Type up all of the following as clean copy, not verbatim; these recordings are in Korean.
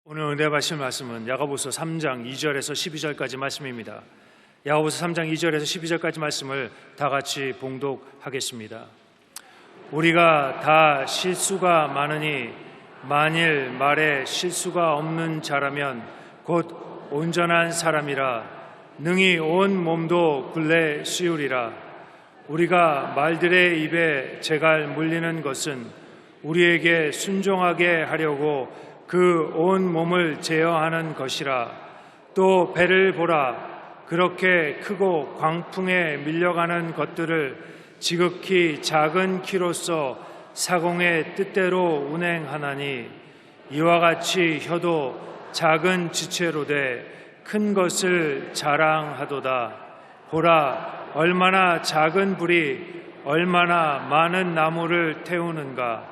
오늘 은혜받으실 말씀은 야고보서 3장 2절에서 12절까지 말씀입니다. 야고보서 3장 2절에서 12절까지 말씀을 다 같이 봉독하겠습니다. 우리가 다 실수가 많으니 만일 말에 실수가 없는 자라면 곧 온전한 사람이라 능히 온 몸도 굴레 씌우리라. 우리가 말들의 입에 재갈 물리는 것은 우리에게 순종하게 하려고 그 온 몸을 제어하는 것이라. 또 배를 보라. 그렇게 크고 광풍에 밀려가는 것들을 지극히 작은 키로서 사공의 뜻대로 운행하나니 이와 같이 혀도 작은 지체로되 큰 것을 자랑하도다. 보라, 얼마나 작은 불이 얼마나 많은 나무를 태우는가.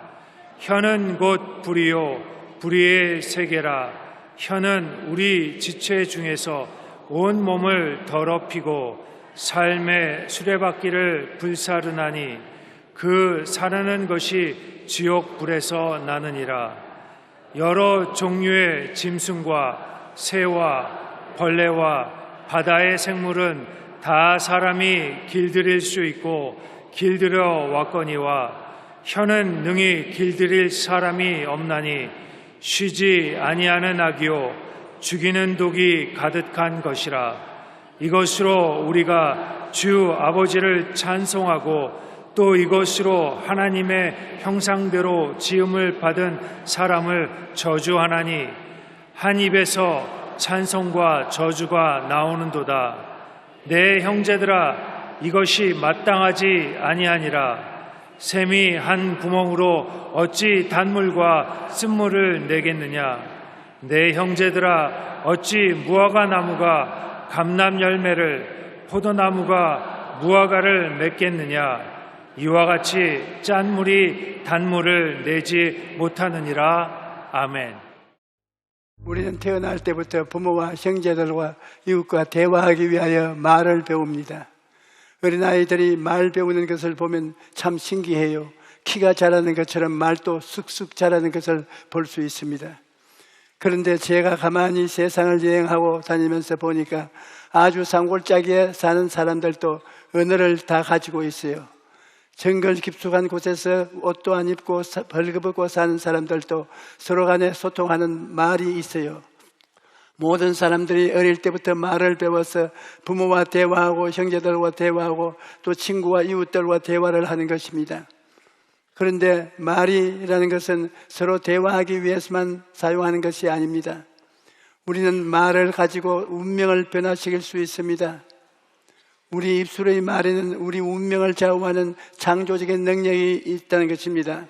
혀는 곧 불이요 불의의 세계라. 혀는 우리 지체 중에서 온 몸을 더럽히고 삶의 수레바퀴를 불사르나니 그 사르는 것이 지옥 불에서 나느니라. 여러 종류의 짐승과 새와 벌레와 바다의 생물은 다 사람이 길들일 수 있고 길들여 왔거니와 혀는 능히 길들일 사람이 없나니 쉬지 아니하는 악이요 죽이는 독이 가득한 것이라. 이것으로 우리가 주 아버지를 찬송하고 또 이것으로 하나님의 형상대로 지음을 받은 사람을 저주하나니 한 입에서 찬송과 저주가 나오는도다. 내 형제들아, 이것이 마땅하지 아니하니라. 샘이 한 구멍으로 어찌 단물과 쓴물을 내겠느냐. 내 형제들아, 어찌 무화과 나무가 감람 열매를, 포도나무가 무화과를 맺겠느냐. 이와 같이 짠 물이 단물을 내지 못하느니라. 아멘. 우리는 태어날 때부터 부모와 형제들과 이웃과 대화하기 위하여 말을 배웁니다. 어린아이들이 말 배우는 것을 보면 참 신기해요. 키가 자라는 것처럼 말도 쑥쑥 자라는 것을 볼 수 있습니다. 그런데 제가 가만히 세상을 여행하고 다니면서 보니까 아주 산골짜기에 사는 사람들도 언어를 다 가지고 있어요. 정글 깊숙한 곳에서 옷도 안 입고 벌거벗고 사는 사람들도 서로 간에 소통하는 말이 있어요. 모든 사람들이 어릴 때부터 말을 배워서 부모와 대화하고 형제들과 대화하고 또 친구와 이웃들과 대화를 하는 것입니다. 그런데 말이라는 것은 서로 대화하기 위해서만 사용하는 것이 아닙니다. 우리는 말을 가지고 운명을 변화시킬 수 있습니다. 우리 입술의 말에는 우리 운명을 좌우하는 창조적인 능력이 있다는 것입니다.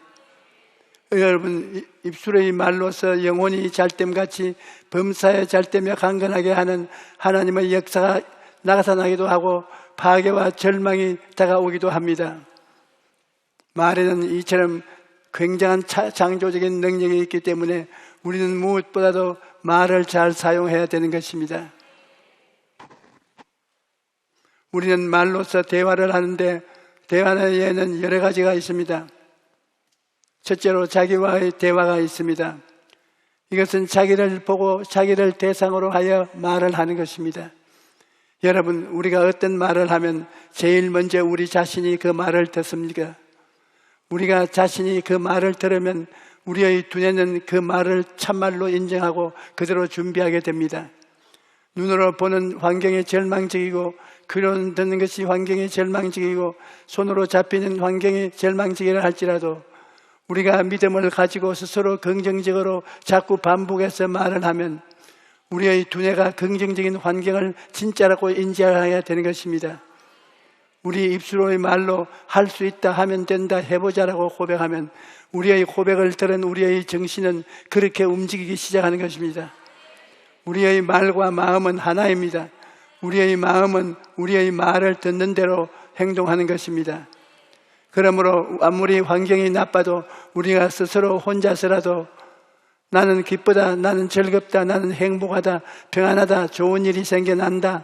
여러분, 입술의 말로서 영혼이 잘됨같이 범사에 잘되며 강건하게 하는 하나님의 역사가 나타나기도 하고 파괴와 절망이 다가오기도 합니다. 말에는 이처럼 굉장한 창조적인 능력이 있기 때문에 우리는 무엇보다도 말을 잘 사용해야 되는 것입니다. 우리는 말로서 대화를 하는데 대화에는 여러 가지가 있습니다. 첫째로 자기와의 대화가 있습니다. 이것은 자기를 보고 자기를 대상으로 하여 말을 하는 것입니다. 여러분, 우리가 어떤 말을 하면 제일 먼저 우리 자신이 그 말을 듣습니까? 우리가 자신이 그 말을 들으면 우리의 두뇌는 그 말을 참말로 인정하고 그대로 준비하게 됩니다. 눈으로 보는 환경이 절망적이고 귀로 듣는 것이 환경이 절망적이고 손으로 잡히는 환경이 절망적이라 할지라도 우리가 믿음을 가지고 스스로 긍정적으로 자꾸 반복해서 말을 하면 우리의 두뇌가 긍정적인 환경을 진짜라고 인지해야 되는 것입니다. 우리 입술의 말로 할 수 있다, 하면 된다, 해보자라고 고백하면 우리의 고백을 들은 우리의 정신은 그렇게 움직이기 시작하는 것입니다. 우리의 말과 마음은 하나입니다. 우리의 마음은 우리의 말을 듣는 대로 행동하는 것입니다. 그러므로 아무리 환경이 나빠도 우리가 스스로 혼자서라도 나는 기쁘다, 나는 즐겁다, 나는 행복하다, 평안하다, 좋은 일이 생겨난다,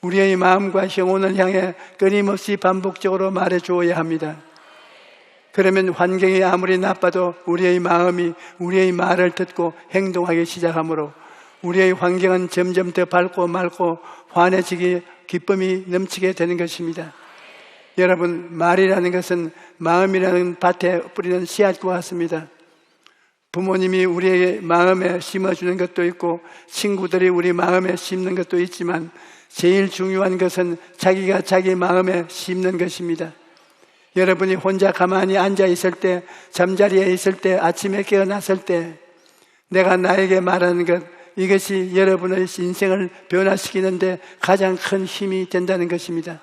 우리의 마음과 영혼을 향해 끊임없이 반복적으로 말해 주어야 합니다. 그러면 환경이 아무리 나빠도 우리의 마음이 우리의 말을 듣고 행동하기 시작하므로 우리의 환경은 점점 더 밝고 맑고 환해지기 기쁨이 넘치게 되는 것입니다. 여러분, 말이라는 것은 마음이라는 밭에 뿌리는 씨앗과 같습니다. 부모님이 우리에게 마음에 심어주는 것도 있고 친구들이 우리 마음에 심는 것도 있지만 제일 중요한 것은 자기가 자기 마음에 심는 것입니다. 여러분이 혼자 가만히 앉아 있을 때, 잠자리에 있을 때, 아침에 깨어났을 때 내가 나에게 말하는 것, 이것이 여러분의 인생을 변화시키는데 가장 큰 힘이 된다는 것입니다.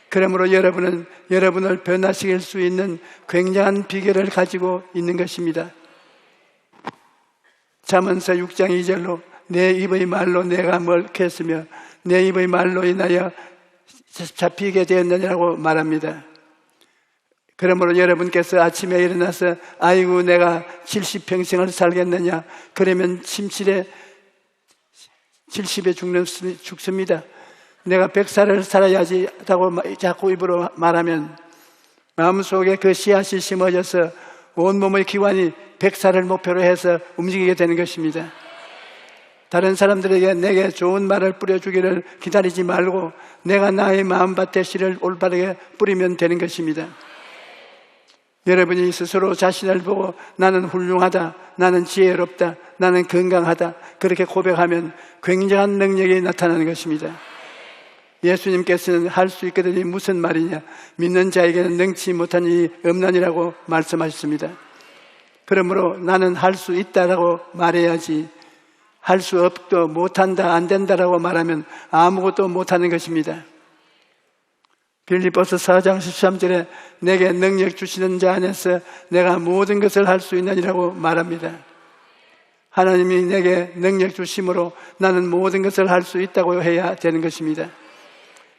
그러므로 여러분은 여러분을 변화시킬 수 있는 굉장한 비결을 가지고 있는 것입니다. 잠언서 6장 2절로 내 입의 말로 내가 먹혔으며 내 입의 말로 인하여 잡히게 되었느냐고 말합니다. 그러므로 여러분께서 아침에 일어나서 아이고 내가 70평생을 살겠느냐 그러면 침실에 70에 죽습니다. 내가 100살을 살아야지 하고 자꾸 입으로 말하면 마음속에 그 씨앗이 심어져서 온몸의 기관이 100살을 목표로 해서 움직이게 되는 것입니다. 다른 사람들에게 내게 좋은 말을 뿌려주기를 기다리지 말고 내가 나의 마음밭에 씨를 올바르게 뿌리면 되는 것입니다. 여러분이 스스로 자신을 보고 나는 훌륭하다, 나는 지혜롭다, 나는 건강하다 그렇게 고백하면 굉장한 능력이 나타나는 것입니다. 예수님께서는 할 수 있거든이 무슨 말이냐, 믿는 자에게는 능치 못한 일이 없나니라고 말씀하셨습니다. 그러므로 나는 할 수 있다라고 말해야지 할 수 없고 못한다, 안 된다라고 말하면 아무것도 못하는 것입니다. 빌립보서 4장 13절에 내게 능력 주시는 자 안에서 내가 모든 것을 할 수 있느니라고 말합니다. 하나님이 내게 능력 주심으로 나는 모든 것을 할 수 있다고 해야 되는 것입니다.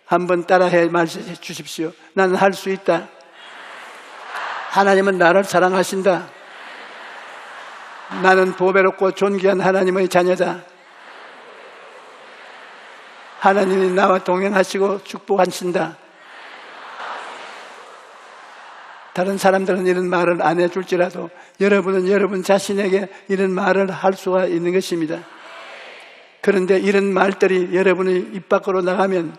한번 따라해 말씀해 주십시오. 나는 할 수 있다. 하나님은 나를 사랑하신다. 나는 보배롭고 존귀한 하나님의 자녀다. 하나님이 나와 동행하시고 축복하신다. 다른 사람들은 이런 말을 안 해줄지라도 여러분은 여러분 자신에게 이런 말을 할 수가 있는 것입니다. 그런데 이런 말들이 여러분의 입 밖으로 나가면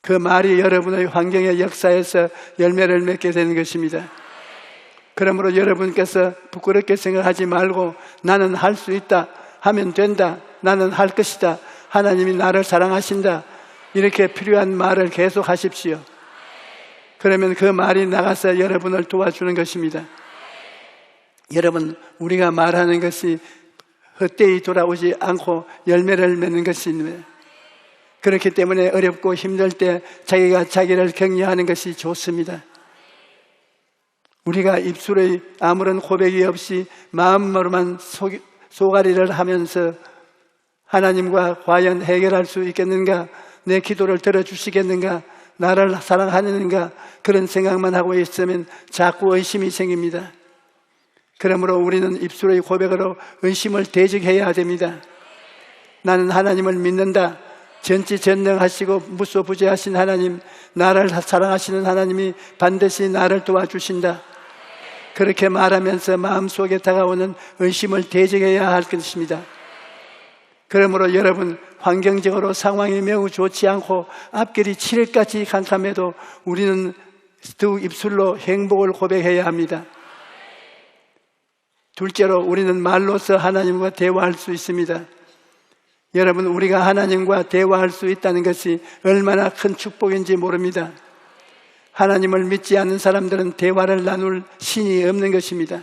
그 말이 여러분의 환경의 역사에서 열매를 맺게 되는 것입니다. 그러므로 여러분께서 부끄럽게 생각하지 말고 나는 할 수 있다, 하면 된다, 나는 할 것이다, 하나님이 나를 사랑하신다 이렇게 필요한 말을 계속 하십시오. 그러면 그 말이 나가서 여러분을 도와주는 것입니다. 여러분, 우리가 말하는 것이 헛되이 돌아오지 않고 열매를 맺는 것입니다. 그렇기 때문에 어렵고 힘들 때 자기가 자기를 격려하는 것이 좋습니다. 우리가 입술에 아무런 고백이 없이 마음으로만 소가리를 하면서 하나님과 과연 해결할 수 있겠는가, 내 기도를 들어주시겠는가, 나를 사랑하는가 그런 생각만 하고 있으면 자꾸 의심이 생깁니다. 그러므로 우리는 입술의 고백으로 의심을 대적해야 됩니다. 나는 하나님을 믿는다. 전지전능하시고 무소부재하신 하나님, 나를 사랑하시는 하나님이 반드시 나를 도와주신다. 그렇게 말하면서 마음속에 다가오는 의심을 대적해야 할 것입니다. 그러므로 여러분, 환경적으로 상황이 매우 좋지 않고 앞길이 칠흑같이 캄캄해도 우리는 두 입술로 행복을 고백해야 합니다. 둘째로 우리는 말로서 하나님과 대화할 수 있습니다. 여러분, 우리가 하나님과 대화할 수 있다는 것이 얼마나 큰 축복인지 모릅니다. 하나님을 믿지 않는 사람들은 대화를 나눌 신이 없는 것입니다.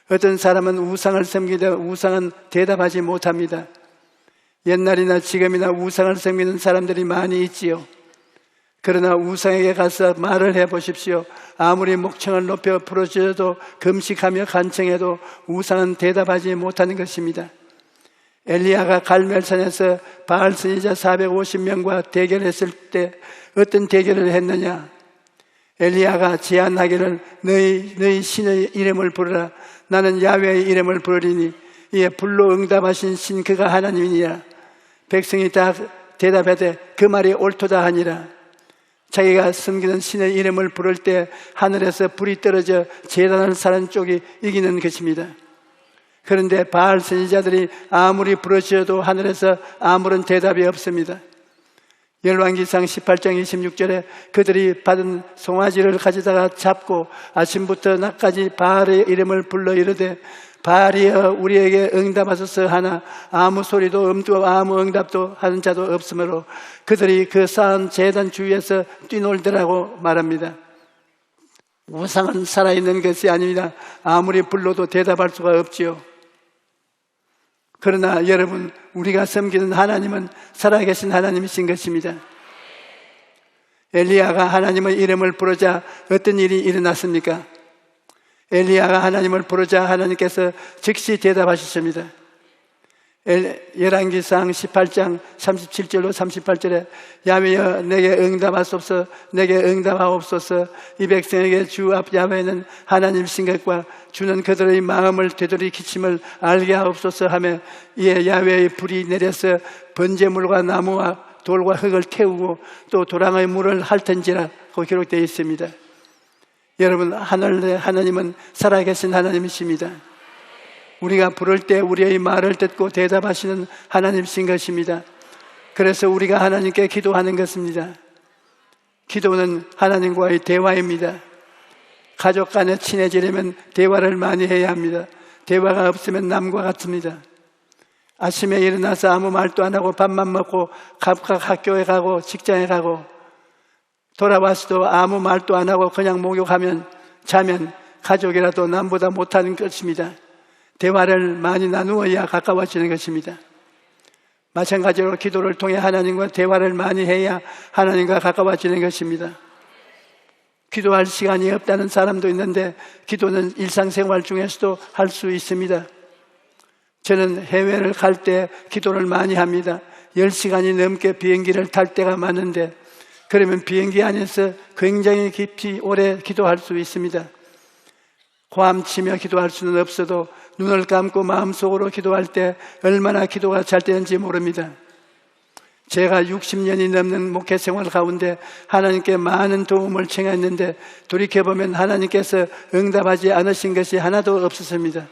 어떤 사람은 우상을 섬기다 우상은 대답하지 못합니다. 옛날이나 지금이나 우상을 섬기는 사람들이 많이 있지요. 그러나 우상에게 가서 말을 해보십시오. 아무리 목청을 높여 부르짖어도 금식하며 간청해도 우상은 대답하지 못하는 것입니다. 엘리야가 갈멜산에서 바알 선지자 450명과 대결했을 때 어떤 대결을 했느냐? 엘리야가 제안하기를 너희 신의 이름을 부르라. 나는 야훼의 이름을 부르리니 이에 불로 응답하신 신 그가 하나님이니라. 백성이 다 대답하되 그 말이 옳도다 하니라. 자기가 섬기는 신의 이름을 부를 때 하늘에서 불이 떨어져 제단을 사는 쪽이 이기는 것입니다. 그런데 바알 선지자들이 아무리 부르짖어도 하늘에서 아무런 대답이 없습니다. 열왕기상 18장 26절에 그들이 받은 송아지를 가져다가 잡고 아침부터 낮까지 바알의 이름을 불러 이르되 바알이여 우리에게 응답하소서 하나 아무 소리도 없고 아무 응답도 하는 자도 없으므로 그들이 그 쌓은 제단 주위에서 뛰놀더라고 말합니다. 우상은 살아있는 것이 아닙니다. 아무리 불러도 대답할 수가 없지요. 그러나 여러분, 우리가 섬기는 하나님은 살아계신 하나님이신 것입니다. 엘리야가 하나님의 이름을 부르자 어떤 일이 일어났습니까? 엘리야가 하나님을 부르자 하나님께서 즉시 대답하셨습니다. 열왕기상 18장 37절로 38절에 야훼여 내게 응답하소서 내게 응답하옵소서 이 백성에게 주 앞 야훼는 하나님이신 것과 주는 그들의 마음을 되돌이키심을 알게 하옵소서 하며 이에 야훼의 불이 내려서 번제물과 나무와 돌과 흙을 태우고 또 도랑의 물을 핥은지라고 기록되어 있습니다. 여러분, 하늘의 하나님은 살아계신 하나님이십니다. 우리가 부를 때 우리의 말을 듣고 대답하시는 하나님이신 것입니다. 그래서 우리가 하나님께 기도하는 것입니다. 기도는 하나님과의 대화입니다. 가족 간에 친해지려면 대화를 많이 해야 합니다. 대화가 없으면 남과 같습니다. 아침에 일어나서 아무 말도 안 하고 밥만 먹고 각각 학교에 가고 직장에 가고 돌아와서도 아무 말도 안 하고 그냥 목욕하면 자면 가족이라도 남보다 못하는 것입니다. 대화를 많이 나누어야 가까워지는 것입니다. 마찬가지로 기도를 통해 하나님과 대화를 많이 해야 하나님과 가까워지는 것입니다. 기도할 시간이 없다는 사람도 있는데 기도는 일상생활 중에서도 할 수 있습니다. 저는 해외를 갈 때 기도를 많이 합니다. 10시간이 넘게 비행기를 탈 때가 많은데 그러면 비행기 안에서 굉장히 깊이 오래 기도할 수 있습니다. 고함치며 기도할 수는 없어도 눈을 감고 마음속으로 기도할 때 얼마나 기도가 잘 되는지 모릅니다. 제가 60년이 넘는 목회 생활 가운데 하나님께 많은 도움을 청했는데 돌이켜보면 하나님께서 응답하지 않으신 것이 하나도 없었습니다.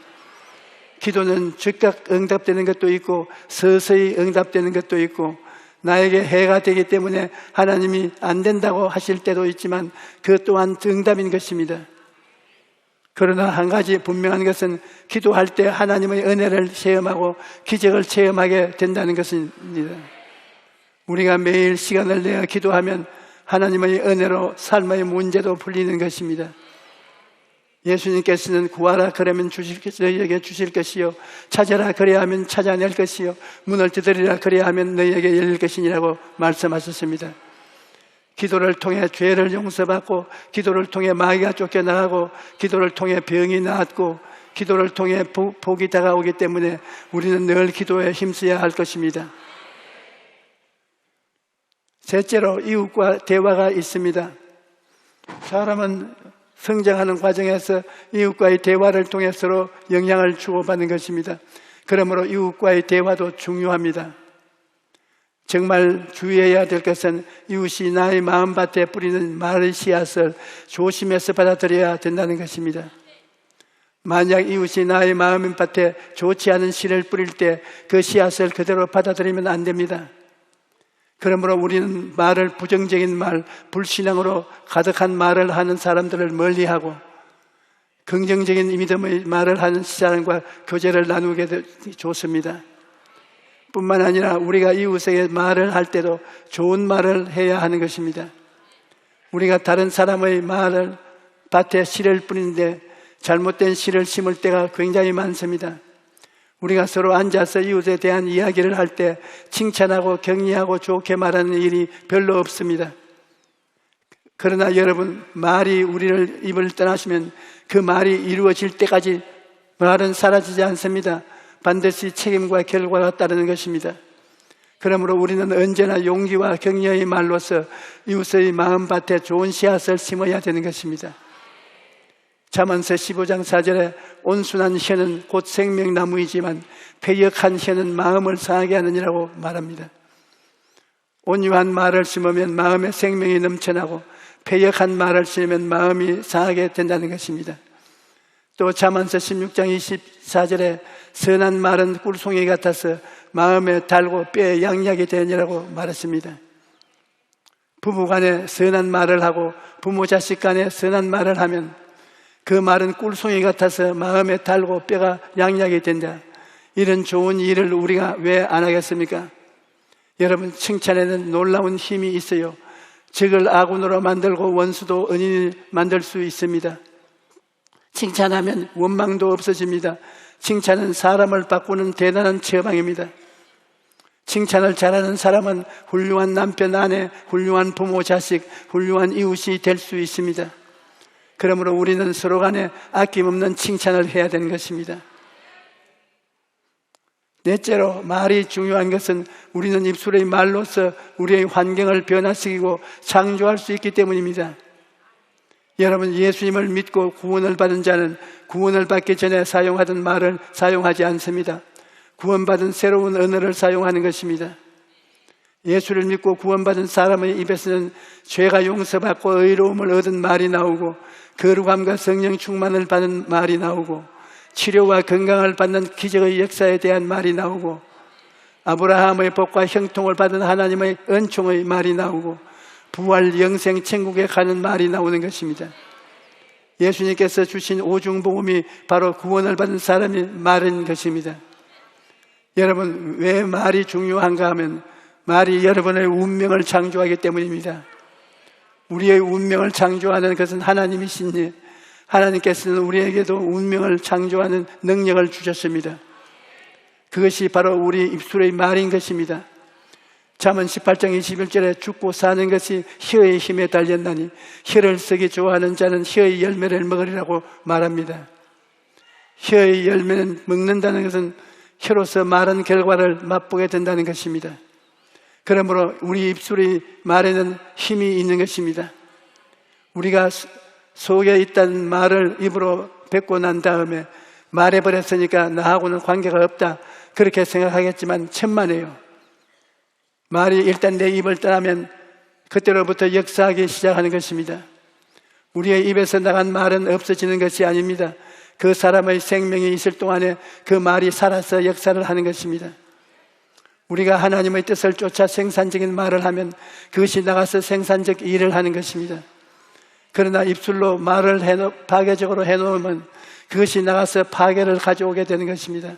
기도는 즉각 응답되는 것도 있고 서서히 응답되는 것도 있고 나에게 해가 되기 때문에 하나님이 안 된다고 하실 때도 있지만 그 또한 응답인 것입니다. 그러나 한 가지 분명한 것은 기도할 때 하나님의 은혜를 체험하고 기적을 체험하게 된다는 것입니다. 우리가 매일 시간을 내어 기도하면 하나님의 은혜로 삶의 문제도 풀리는 것입니다. 예수님께서는 구하라 그러면 너희에게 주실 것이요 찾아라 그래야 하면 찾아낼 것이요 문을 두드리라 그래야 하면 너희에게 열릴 것이니라고 말씀하셨습니다. 기도를 통해 죄를 용서받고 기도를 통해 마귀가 쫓겨나가고 기도를 통해 병이 나았고 기도를 통해 복이 다가오기 때문에 우리는 늘 기도에 힘써야 할 것입니다. 셋째로 이웃과 대화가 있습니다. 사람은 성장하는 과정에서 이웃과의 대화를 통해 서로 영향을 주고받는 것입니다. 그러므로 이웃과의 대화도 중요합니다. 정말 주의해야 될 것은 이웃이 나의 마음밭에 뿌리는 말의 씨앗을 조심해서 받아들여야 된다는 것입니다. 만약 이웃이 나의 마음밭에 좋지 않은 씨를 뿌릴 때 그 씨앗을 그대로 받아들이면 안 됩니다. 그러므로 우리는 말을 부정적인 말, 불신앙으로 가득한 말을 하는 사람들을 멀리하고 긍정적인 믿음의 말을 하는 사람과 교제를 나누게 좋습니다. 뿐만 아니라 우리가 이웃에게 말을 할 때도 좋은 말을 해야 하는 것입니다. 우리가 다른 사람의 말을 밭에 씨를 뿌리는데 잘못된 씨를 심을 때가 굉장히 많습니다. 우리가 서로 앉아서 이웃에 대한 이야기를 할 때 칭찬하고 격려하고 좋게 말하는 일이 별로 없습니다. 그러나 여러분, 말이 우리를 입을 떠나시면 그 말이 이루어질 때까지 말은 사라지지 않습니다. 반드시 책임과 결과가 따르는 것입니다. 그러므로 우리는 언제나 용기와 격려의 말로서 이웃의 마음밭에 좋은 씨앗을 심어야 되는 것입니다. 잠언서 15장 4절에 온순한 혀는 곧 생명나무이지만 패역한 혀는 마음을 상하게 하느니라고 말합니다. 온유한 말을 심으면 마음에 생명이 넘쳐나고 패역한 말을 심으면 마음이 상하게 된다는 것입니다. 또 잠언서 16장 24절에 선한 말은 꿀송이 같아서 마음에 달고 뼈에 양약이 되느라고 말했습니다. 부부 간에 선한 말을 하고 부모 자식 간에 선한 말을 하면 그 말은 꿀송이 같아서 마음에 달고 뼈가 양약이 된다. 이런 좋은 일을 우리가 왜 안 하겠습니까? 여러분, 칭찬에는 놀라운 힘이 있어요. 적을 아군으로 만들고 원수도 은인을 만들 수 있습니다. 칭찬하면 원망도 없어집니다. 칭찬은 사람을 바꾸는 대단한 처방입니다. 칭찬을 잘하는 사람은 훌륭한 남편, 아내, 훌륭한 부모, 자식, 훌륭한 이웃이 될 수 있습니다. 그러므로 우리는 서로 간에 아낌없는 칭찬을 해야 되는 것입니다. 넷째로, 말이 중요한 것은 우리는 입술의 말로서 우리의 환경을 변화시키고 창조할 수 있기 때문입니다. 여러분, 예수님을 믿고 구원을 받은 자는 구원을 받기 전에 사용하던 말을 사용하지 않습니다. 구원받은 새로운 언어를 사용하는 것입니다. 예수를 믿고 구원받은 사람의 입에서는 죄가 용서받고 의로움을 얻은 말이 나오고 거룩함과 성령 충만을 받은 말이 나오고 치료와 건강을 받는 기적의 역사에 대한 말이 나오고 아브라함의 복과 형통을 받은 하나님의 은총의 말이 나오고 부활 영생 천국에 가는 말이 나오는 것입니다. 예수님께서 주신 오중복음이 바로 구원을 받은 사람이 말인 것입니다. 여러분, 왜 말이 중요한가 하면 말이 여러분의 운명을 창조하기 때문입니다. 우리의 운명을 창조하는 것은 하나님이시니 하나님께서는 우리에게도 운명을 창조하는 능력을 주셨습니다. 그것이 바로 우리 입술의 말인 것입니다. 잠언 18장 21절에 죽고 사는 것이 혀의 힘에 달렸나니 혀를 쓰기 좋아하는 자는 혀의 열매를 먹으리라고 말합니다. 혀의 열매는 먹는다는 것은 혀로서 말한 결과를 맛보게 된다는 것입니다. 그러므로 우리 입술의 말에는 힘이 있는 것입니다. 우리가 속에 있다는 말을 입으로 뱉고 난 다음에 말해버렸으니까 나하고는 관계가 없다, 그렇게 생각하겠지만 천만에요. 말이 일단 내 입을 떠나면 그때로부터 역사하기 시작하는 것입니다. 우리의 입에서 나간 말은 없어지는 것이 아닙니다. 그 사람의 생명이 있을 동안에 그 말이 살아서 역사를 하는 것입니다. 우리가 하나님의 뜻을 쫓아 생산적인 말을 하면 그것이 나가서 생산적 일을 하는 것입니다. 그러나 입술로 말을 파괴적으로 해놓으면 그것이 나가서 파괴를 가져오게 되는 것입니다.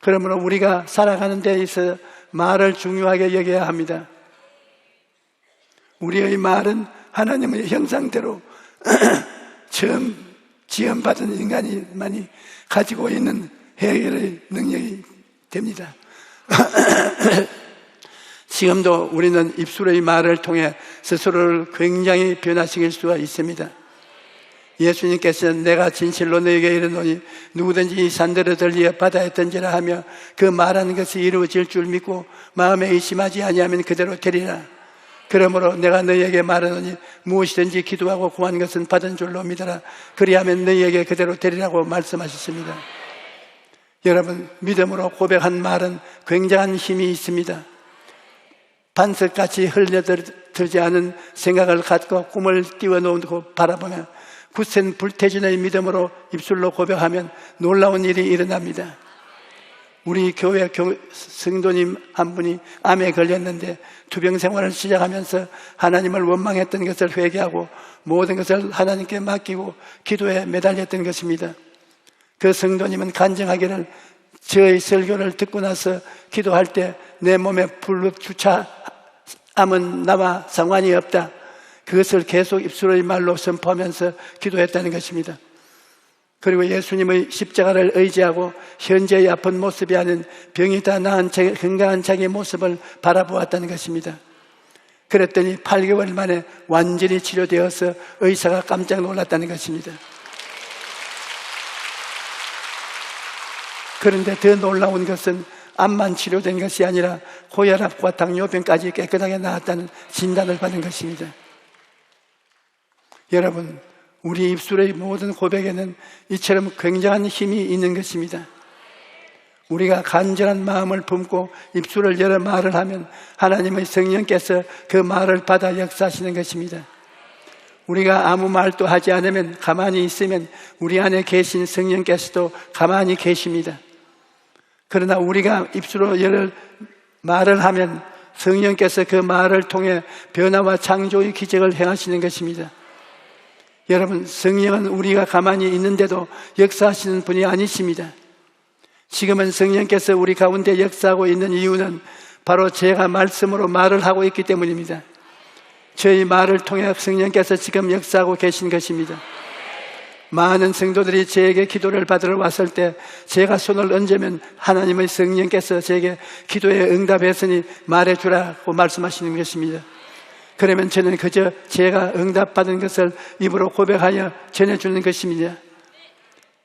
그러므로 우리가 살아가는 데 있어 말을 중요하게 여겨야 합니다. 우리의 말은 하나님의 형상대로 처음 지음받은 인간이만이 가지고 있는 해결의 능력이 됩니다. 지금도 우리는 입술의 말을 통해 스스로를 굉장히 변화시킬 수가 있습니다. 예수님께서는 내가 진실로 너에게 이르노니 누구든지 이 산들을 들리어 바다에 던지라 하며 그 말하는 것이 이루어질 줄 믿고 마음에 의심하지 아니하면 그대로 되리라. 그러므로 내가 너희에게 말하노니 무엇이든지 기도하고 구한 것은 받은 줄로 믿어라. 그리하면 너희에게 그대로 되리라고 말씀하셨습니다. 여러분, 믿음으로 고백한 말은 굉장한 힘이 있습니다. 반석같이 흘려들지 않은 생각을 갖고 꿈을 띄워놓고 바라보며 굳센 불태진의 믿음으로 입술로 고백하면 놀라운 일이 일어납니다. 우리 교회 성도님 한 분이 암에 걸렸는데 투병 생활을 시작하면서 하나님을 원망했던 것을 회개하고 모든 것을 하나님께 맡기고 기도에 매달렸던 것입니다. 그 성도님은 간증하기를 저의 설교를 듣고 나서 기도할 때 내 몸에 불룩주차 암은 나와 상관이 없다, 그것을 계속 입술의 말로 선포하면서 기도했다는 것입니다. 그리고 예수님의 십자가를 의지하고 현재의 아픈 모습이 아닌 병이 다 나은 건강한 자기의 모습을 바라보았다는 것입니다. 그랬더니 8개월 만에 완전히 치료되어서 의사가 깜짝 놀랐다는 것입니다. 그런데 더 놀라운 것은 암만 치료된 것이 아니라 고혈압과 당뇨병까지 깨끗하게 나았다는 진단을 받은 것입니다. 여러분, 우리 입술의 모든 고백에는 이처럼 굉장한 힘이 있는 것입니다. 우리가 간절한 마음을 품고 입술을 열어 말을 하면 하나님의 성령께서 그 말을 받아 역사하시는 것입니다. 우리가 아무 말도 하지 않으면, 가만히 있으면 우리 안에 계신 성령께서도 가만히 계십니다. 그러나 우리가 입술로 열어 말을 하면 성령께서 그 말을 통해 변화와 창조의 기적을 행하시는 것입니다. 여러분, 성령은 우리가 가만히 있는데도 역사하시는 분이 아니십니다. 지금은 성령께서 우리 가운데 역사하고 있는 이유는 바로 제가 말씀으로 말을 하고 있기 때문입니다. 저희 말을 통해 성령께서 지금 역사하고 계신 것입니다. 많은 성도들이 제게 기도를 받으러 왔을 때 제가 손을 얹으면 하나님의 성령께서 제게 기도에 응답했으니 말해주라고 말씀하시는 것입니다. 그러면 저는 그저 제가 응답받은 것을 입으로 고백하여 전해주는 것입니다.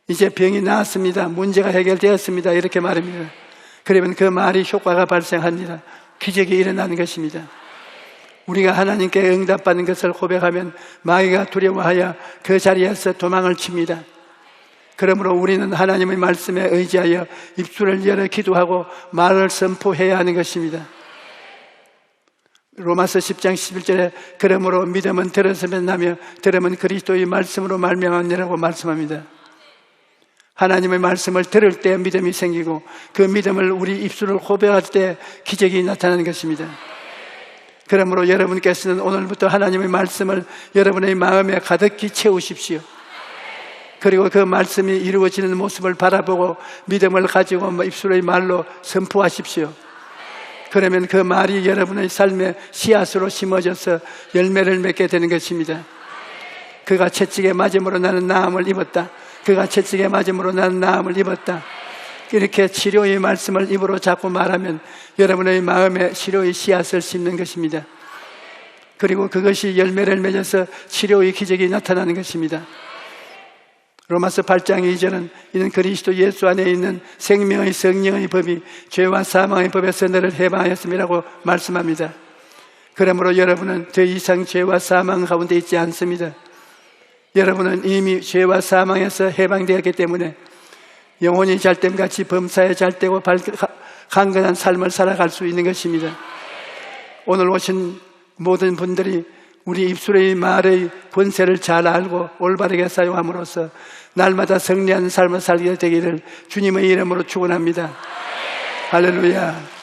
이제 병이 나았습니다. 문제가 해결되었습니다. 이렇게 말합니다. 그러면 그 말이 효과가 발생합니다. 기적이 일어나는 것입니다. 우리가 하나님께 응답받는 것을 고백하면 마귀가 두려워하여 그 자리에서 도망을 칩니다. 그러므로 우리는 하나님의 말씀에 의지하여 입술을 열어 기도하고 말을 선포해야 하는 것입니다. 로마서 10장 11절에 그러므로 믿음은 들었으면 나며 들음은 그리스도의 말씀으로 말미암으니라고 말씀합니다. 하나님의 말씀을 들을 때 믿음이 생기고 그 믿음을 우리 입술을 고백할 때 기적이 나타나는 것입니다. 그러므로 여러분께서는 오늘부터 하나님의 말씀을 여러분의 마음에 가득히 채우십시오. 그리고 그 말씀이 이루어지는 모습을 바라보고 믿음을 가지고 입술의 말로 선포하십시오. 그러면 그 말이 여러분의 삶의 씨앗으로 심어져서 열매를 맺게 되는 것입니다. 그가 채찍에 맞음으로 나는 나음을 입었다. 그가 채찍에 맞음으로 나는 나음을 입었다. 이렇게 치료의 말씀을 입으로 자꾸 말하면 여러분의 마음에 치료의 씨앗을 심는 것입니다. 그리고 그것이 열매를 맺어서 치료의 기적이 나타나는 것입니다. 로마서 8장 2절은 이는 그리스도 예수 안에 있는 생명의 성령의 법이 죄와 사망의 법에서 너를 해방하였음이라고 말씀합니다. 그러므로 여러분은 더 이상 죄와 사망 가운데 있지 않습니다. 여러분은 이미 죄와 사망에서 해방되었기 때문에 영혼이 잘됨같이 범사에 잘되고 강건한 삶을 살아갈 수 있는 것입니다. 오늘 오신 모든 분들이 우리 입술의 말의 권세를 잘 알고 올바르게 사용함으로써 날마다 승리하는 삶을 살게 되기를 주님의 이름으로 축원합니다. 할렐루야.